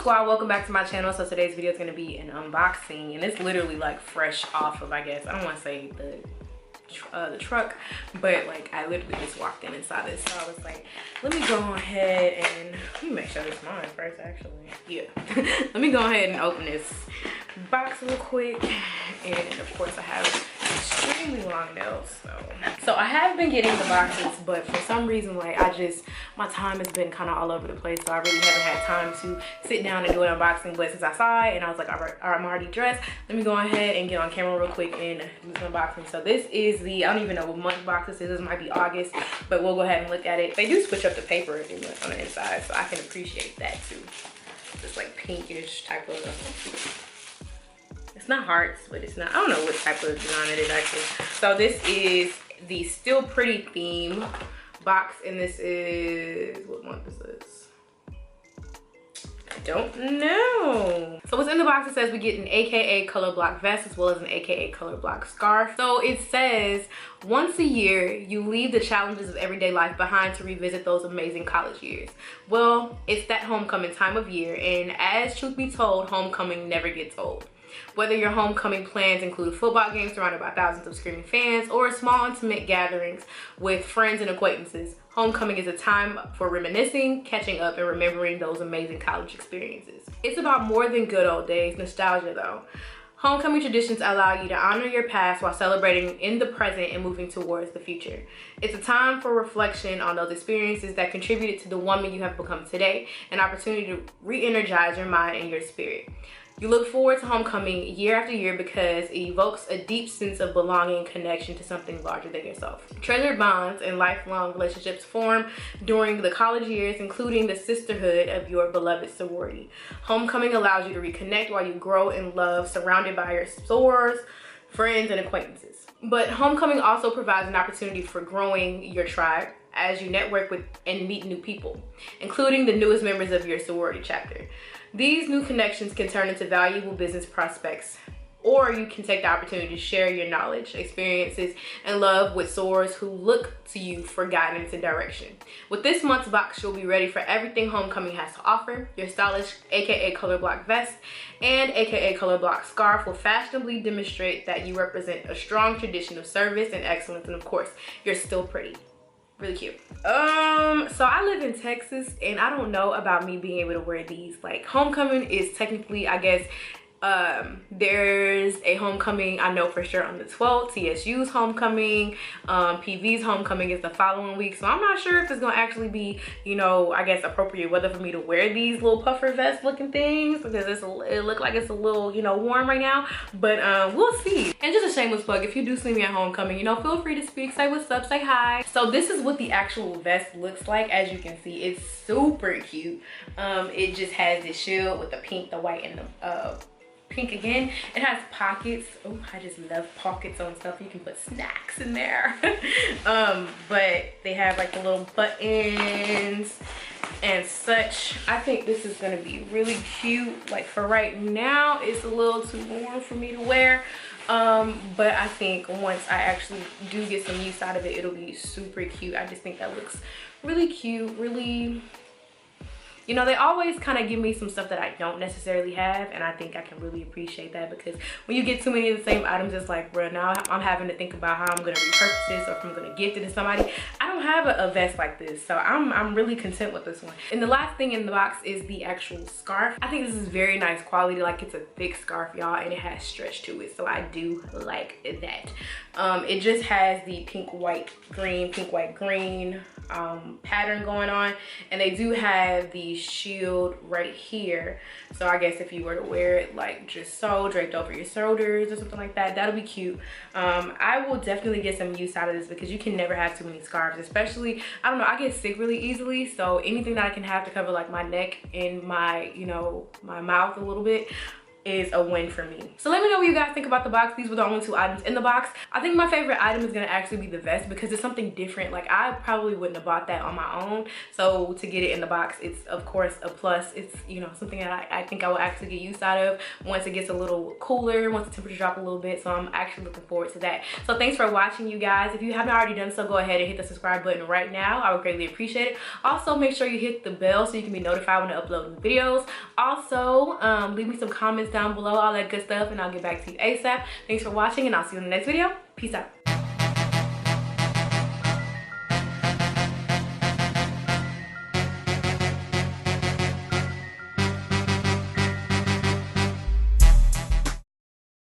squad, welcome back to my channel. So today's video is going to be an unboxing, and it's literally like fresh off of, I guess, I don't want to say the truck, but like I literally just walked in and saw this, so I was like, let me go ahead and let me make sure this is mine first, actually. Yeah. Let me go ahead and open this box real quick. And of course I have extremely long nails, so I have been getting the boxes, but for some reason, like, my time has been kind of all over the place, so I really haven't had time to sit down and do an unboxing. But since I saw it and I was like, all right, I'm already dressed, let me go ahead and get on camera real quick and do some unboxing. So this is the, I don't even know what month box this is. This might be August, but we'll go ahead and look at it. They do switch up the paper every month on the inside, so I can appreciate that too. This like pinkish type of, it's not hearts, but it's not, I don't know what type of design it is actually. So this is the Still Pretty theme box, and this is, what month is this? I don't know. So what's in the box, it says we get an AKA color block vest as well as an AKA color block scarf. So it says, once a year, you leave the challenges of everyday life behind to revisit those amazing college years. Well, it's that homecoming time of year, and as truth be told, homecoming never gets old. Whether your homecoming plans include football games surrounded by thousands of screaming fans or small intimate gatherings with friends and acquaintances, homecoming is a time for reminiscing, catching up, and remembering those amazing college experiences. It's about more than good old days, nostalgia though. Homecoming traditions allow you to honor your past while celebrating in the present and moving towards the future. It's a time for reflection on those experiences that contributed to the woman you have become today, an opportunity to re-energize your mind and your spirit. You look forward to homecoming year after year because it evokes a deep sense of belonging and connection to something larger than yourself. Treasured bonds and lifelong relationships form during the college years, including the sisterhood of your beloved sorority. Homecoming allows you to reconnect while you grow in love, surrounded by your sorors, friends, and acquaintances. But homecoming also provides an opportunity for growing your tribe as you network with and meet new people, including the newest members of your sorority chapter. These new connections can turn into valuable business prospects, or you can take the opportunity to share your knowledge, experiences, and love with sorors who look to you for guidance and direction. With this month's box, you'll be ready for everything homecoming has to offer. Your stylish AKA color block vest and AKA color block scarf will fashionably demonstrate that you represent a strong tradition of service and excellence, and of course, you're still pretty. Really cute. So I live in Texas, and I don't know about me being able to wear these. Like, homecoming is technically, I guess, there's a homecoming, I know for sure, on the 12th. TSU's homecoming, PV's homecoming is the following week, so I'm not sure if it's gonna actually be, you know, I guess appropriate weather for me to wear these little puffer vest looking things, because it look like it's a little, you know, warm right now, but we'll see. And just a shameless plug, if you do see me at homecoming, you know, feel free to speak, say what's up, say hi. So this is what the actual vest looks like. As you can see, it's super cute. It just has this shield with the pink, the white, and the pink again. It has pockets. Oh, I just love pockets on stuff. You can put snacks in there. But they have like the little buttons and such. I think this is gonna be really cute. Like, for right now, it's a little too warm for me to wear. But I think once I actually do get some use out of it, it'll be super cute. I just think that looks really cute, really, you know, they always kind of give me some stuff that I don't necessarily have, and I think I can really appreciate that, because when you get too many of the same items, it's like, bro, now I'm having to think about how I'm going to repurpose this, or if I'm going to gift it to somebody. I don't have a vest like this, so I'm really content with this one. And the last thing in the box is the actual scarf. I think this is very nice quality. Like, it's a thick scarf, y'all, and it has stretch to it, so I do like that. It just has the pink, white, green pattern going on, and they do have the shield right here. So I guess if you were to wear it like just so, draped over your shoulders or something like that, that'll be cute. I will definitely get some use out of this, because you can never have too many scarves, especially, I don't know, I get sick really easily, so anything that I can have to cover like my neck and my, you know, my mouth a little bit, is a win for me. So let me know what you guys think about the box. These were the only 2 items in the box. I think my favorite item is gonna actually be the vest because it's something different. Like I probably wouldn't have bought that on my own. So to get it in the box, it's of course a plus. It's, you know, something that I think I will actually get use out of once it gets a little cooler, once the temperature drop a little bit. So I'm actually looking forward to that. So thanks for watching, you guys. If you haven't already done so, go ahead and hit the subscribe button right now. I would greatly appreciate it. Also, make sure you hit the bell so you can be notified when I upload new videos. Also, leave me some comments down below, all that good stuff, and I'll get back to you ASAP. Thanks for watching, and I'll see you in the next video. Peace out.